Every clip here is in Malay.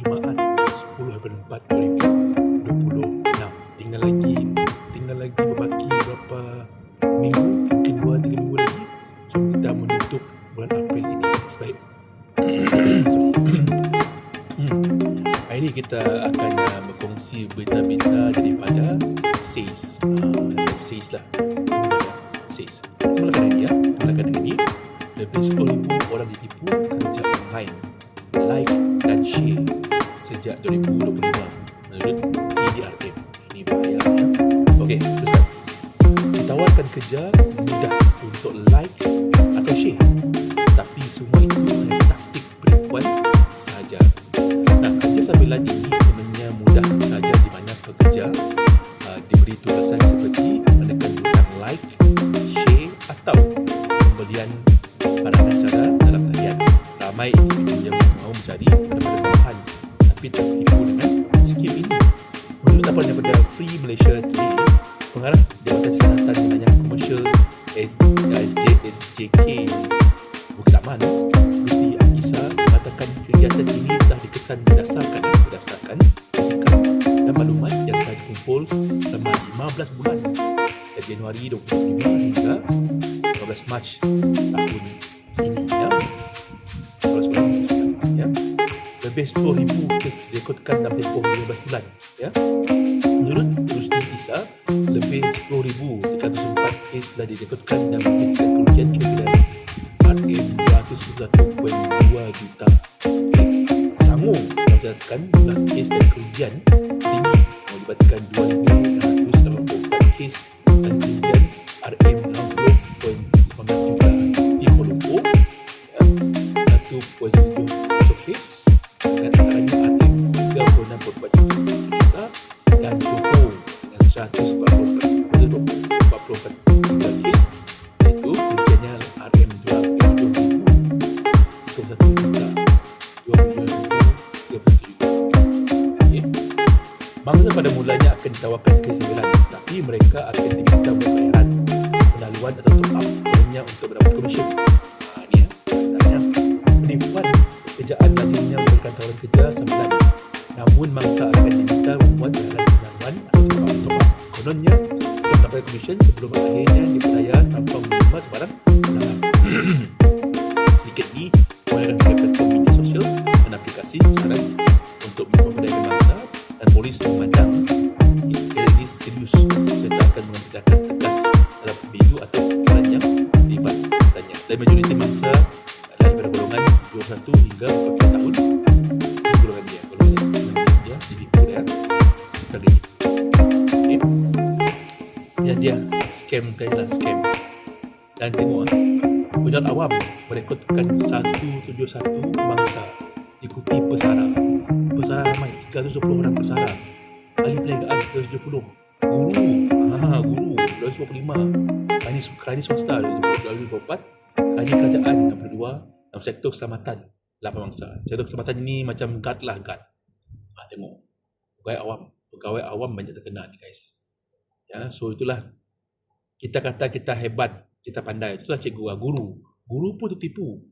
Jumaat 10/4/2026. Tinggal lagi berbaki berapa minggu, mungkin 2-3 minggu lagi. So kita menutup bulan April ini. Baik. Hari ini kita akan berkongsi berita-berita daripada SAIS. SAIS lah. SAIS. Mulakan dengan ini. Lebih 10,000 orang ditipu kerja online, like dan share sejak 2025 menurut PDRM. Ini bahaya ya. Okey, teruskan. Ditawarkan kerja mudah untuk like atau share, tapi semua itu hanya taktik penipuan sahaja. Nah, kerja sambilan ini sebenarnya mudah saja di mana pekerja diberi tugasan seperti menekan butang like, share atau pembelian barang acara dalam talian. Ramai individu yang mahu mencari pada tambahan tapi tertipu dengan skim ini. Menurut laporan daripada Free Malaysia Today, pengarah Jabatan Siasatan Menanyah Komersial JSJK Bukit Aman, Rusdi Akisa, mengatakan kegiatan ini telah dikesan berdasarkan sikap dan maklumat yang telah dikumpul selama 15 bulan dari Januari 2025 hingga 12 Mac tahun ini ya. 12 bulan ya. Lebih 10,000 kes direkodkan dalam tempoh 15 bulan ya. Menurut Rusdi Isa, lebih 10,304 kes telah direkodkan dan mengakibatkan kerugian kira-kira RM201.2 juta. Sangu mencatatkan jumlah kes dan kerugian tinggi melibatkan 2,684 kes dan kerugian RM60.15 juta di Kuala Lumpur, 1.7 kes dan antaranya RM36.4 juta dan Johor dengan 144 kes, iaitu kerugiannya RM271 juta, 27 juta. Okay. Mangsa pada mulanya akan ditawarkan keseimbangan, tapi mereka akan diminta bayaran penaluan atau top up hanya untuk mendapat komisen. Ini ya, sebenarnya penipuan pekerjaan lazimnya memberikan tawaran kerja sambilan, namun mangsa akan diminta membuat bayaran penaluan atau top up. Kononnya untuk mendapat komisen sebelum akhirnya dipercaya tanpa menerima sebarang penawaran. Sedikit ni kemudahan platform media sosial dan aplikasi pesanan untuk memperdayakan mangsa, dan polis memandang ini serius serta akan mengerjakan tegas dalam pemilu atau perkara yang terlibat padanya. Dan majoriti mangsa adalah daripada golongan 21 hingga 40 tahun. Ini golongan dia ditipu dia sekali. Okay. Yang dia scam kalilah scam. Dan tengok penjual awam merekodkan 171 mangsa ikuti pesara ramai 320 orang pesara, ahli perniagaan 370, guru 225, kerajaan swasta 24, kerajaan kerajaan 62, dalam sektor keselamatan 8 mangsa. Sektor keselamatan ini macam guard lah, guard. Tengok pegawai awam banyak terkena ni guys ya. So itulah kita kata kita hebat, kita pandai. Itulah cikgu lah. Guru pun tertipu.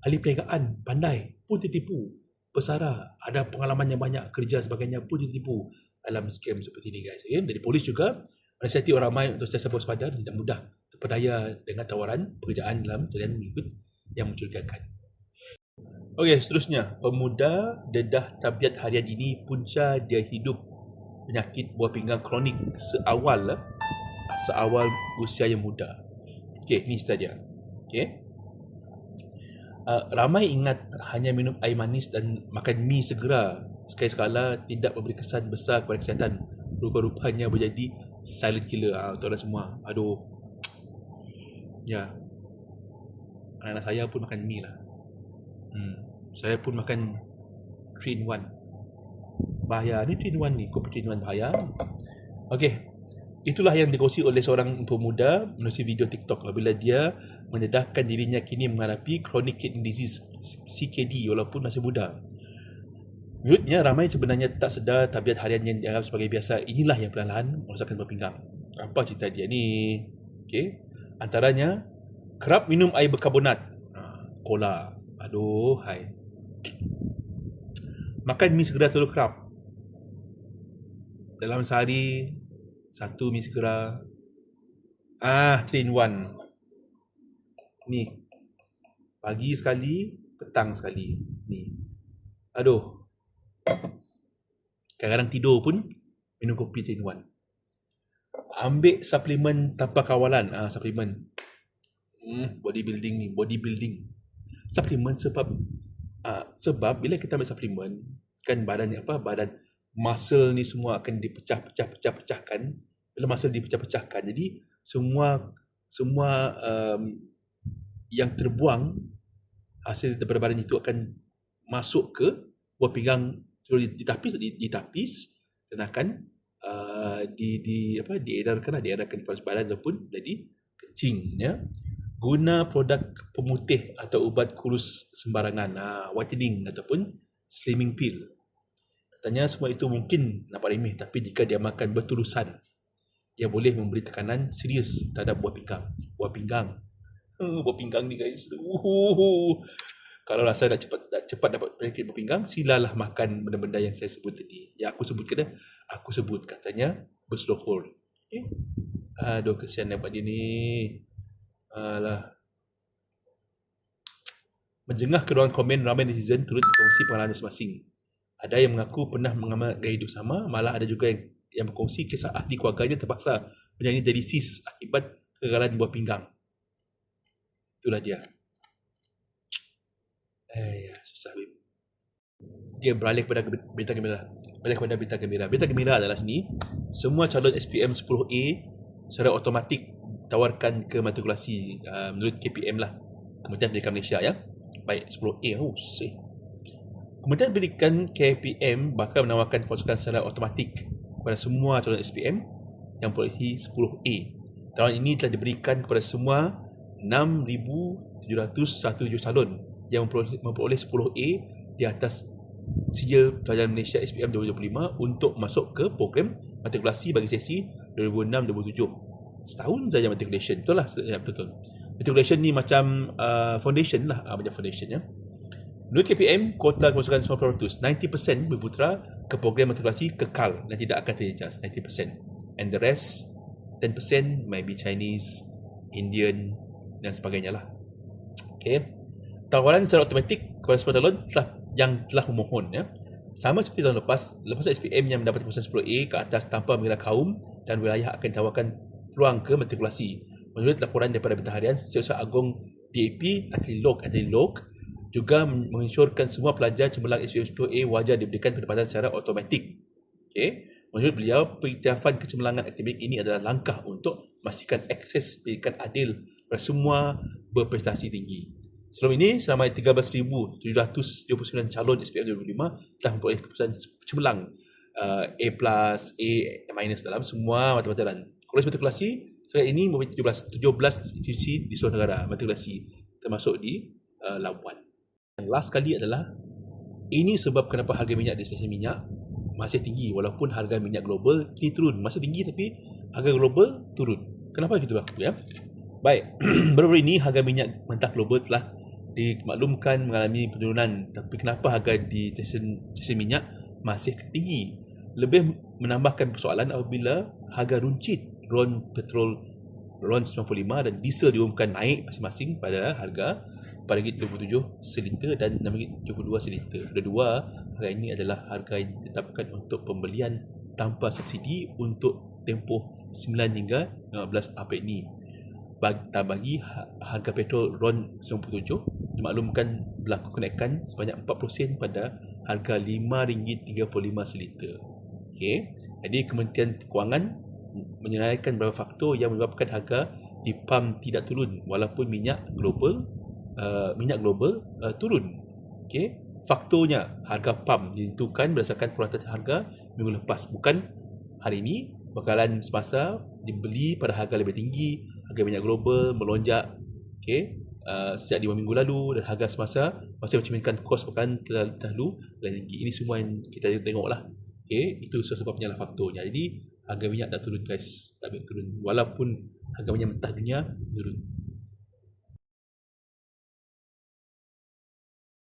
Ahli perniagaan pandai pun tertipu. Pesara ada pengalaman yang banyak, kerja sebagainya pun tertipu dalam scam seperti ini guys. Ya? Dari polis juga menasihati orang ramai untuk sentiasa waspada dan tidak mudah terpedaya dengan tawaran pekerjaan dalam talian mengikut yang mencurigakan. Okey, seterusnya, pemuda dedah tabiat harian ini punca dia hidup penyakit buah pinggang kronik seawal usia yang muda. Okey, ni cerita dia. Okey. Ramai ingat hanya minum air manis dan makan mi segera sekali-sekala tidak memberi kesan besar kepada kesihatan. Rupa-rupanya menjadi silent killer. Tuan-tuan semua. Aduh. Ya. Anak-anak saya pun makan mi lah. Saya pun makan 3-in-1. Bahaya. Ni 3-in-1 ni. Kopi 3-in-1 bahaya. Okey. Itulah yang dikongsi oleh seorang pemuda melalui video TikTok apabila dia mendedahkan dirinya kini menghadapi chronic kidney disease CKD walaupun masih muda. Menurutnya, ramai sebenarnya tak sedar tabiat harian yang dianggap sebagai biasa inilah yang perlahan-lahan merosakkan buah pinggang. Apa cerita dia ni? Okay. Antaranya, kerap minum air berkarbonat, cola. Aduh, hai. Makan mi segera telur kerap. Dalam sehari, 1 mi segera. 3 in 1. Ni. Pagi sekali, petang sekali. Ni. Aduh. Kadang-kadang tidur pun minum kopi 3 in 1. Ambil suplemen tanpa kawalan. Suplemen. Bodybuilding ni. Bodybuilding. Suplemen sebab bila kita ambil suplemen, kan badan muscle ni semua akan dipecahkan. Bila muscle dipecah-pecahkan, jadi semua yang terbuang hasil daripada badan itu akan masuk ke buah pinggang, ditapis dan akan diedarkan ke badan ataupun jadi kencing, ya. Guna produk pemutih atau ubat kurus sembarangan, whitening ataupun slimming pill. Katanya semua itu mungkin nampak remeh, tapi jika dia makan berterusan, ia boleh memberi tekanan serius terhadap buah pinggang. Buah pinggang ni guys. Kalau rasa nak cepat dapat penyakit buah pinggang, silalah makan benda-benda yang saya sebut tadi. Yang aku sebut katanya berslow hold. Okay? Aduh, kesian dapat dia ni. Alah. Menjengah ke ruang komen, ramai netizen turut berkongsi pengalaman masing-masing. Ada yang mengaku pernah mengamal gaya hidup sama, malah ada juga yang berkongsi kisah ahli keluarganya terpaksa menjalani dialisis akibat kegagalan buah pinggang. Itulah dia. Susah. Dia beralih kepada berita gembira. Berita gembira adalah sini, semua calon SPM 10A secara automatik tawarkan ke matrikulasi menurut KPM lah, Kementerian Pendidikan Malaysia, ya. Baik, 10A. Kementerian Pendidikan KPM bakal menawarkan pasukan secara automatik kepada semua calon SPM yang memperolehi 10A. Tawaran ini telah diberikan kepada semua 6,701 calon yang memperoleh 10A di atas sijil pelajaran Malaysia SPM 2025 untuk masuk ke program matrikulasi bagi sesi 2006-2007. Setahun saja matriculation. Betul lah. Ya, betul. Matriculation ni macam foundation lah. Macam foundation, ya. Menurut KPM, kuota kemasukan 90%, 90% berputera ke program matrikulasi kekal dan tidak akan terjejas. 90%. And the rest, 10% might be Chinese, Indian dan sebagainya lah. Okay. Tawaran secara automatik kepada semua calon yang telah memohon, ya. Sama seperti tahun lepas SPM yang mendapat keputusan 10A ke atas tanpa mengira kaum dan wilayah akan ditawarkan peluang ke matrikulasi. Menurut laporan daripada Berita Harian, Setiausaha Agong DAP Antilog juga menginsyorkan semua pelajar cemerlang SPM 10A wajar diberikan pendapatan secara automatik. Okay. Menurut beliau, pengiktirafan kecemerlangan akademik ini adalah langkah untuk memastikan akses pendidikan adil kepada semua berprestasi tinggi. Sebelum ini, seramai 13,729 calon SPM 2025 telah memperoleh keputusan cemerlang A+, A- dalam semua mata-pelajaran. Kolej matrikulasi sekarang ini mempunyai 17 institusi di seluruh negara matrikulasi, termasuk di Labuan. Yang last kali adalah, ini sebab kenapa harga minyak di stesen minyak masih tinggi walaupun harga minyak global kini turun. Masih tinggi tapi harga global turun. Kenapa gitu berlaku, ya? Baik, baru-baru ini harga minyak mentah global telah dimaklumkan mengalami penurunan, tapi kenapa harga di stesen minyak masih tinggi? Lebih menambahkan persoalan apabila harga runcit RON petrol RON 95 dan diesel diumumkan naik masing-masing pada harga RM4.27 seliter dan RM6.72 seliter. Kedua harga ini adalah harga yang ditetapkan untuk pembelian tanpa subsidi untuk tempoh 9 hingga 15 April ini. Bagi harga petrol RON 97 dimaklumkan berlaku kenaikan sebanyak 40% pada harga RM5.35 seliter. Okey, jadi Kementerian Kewangan menyeraikan beberapa faktor yang menyebabkan harga di pam tidak turun walaupun minyak global turun. Okey, faktornya harga pam ditentukan berdasarkan puratan harga minggu lepas, bukan hari ini. Bakalan semasa dibeli pada harga lebih tinggi, harga minyak global melonjak, okey, sejak 5 minggu lalu, dan harga semasa masih mencerminkan kos bakalan terlalu tinggi. Ini semua yang kita tengoklah. Okey, itu sebabnya lah faktornya. Jadi harga minyak tak turun guys, tak turun walaupun harga minyak mentah dunia turun.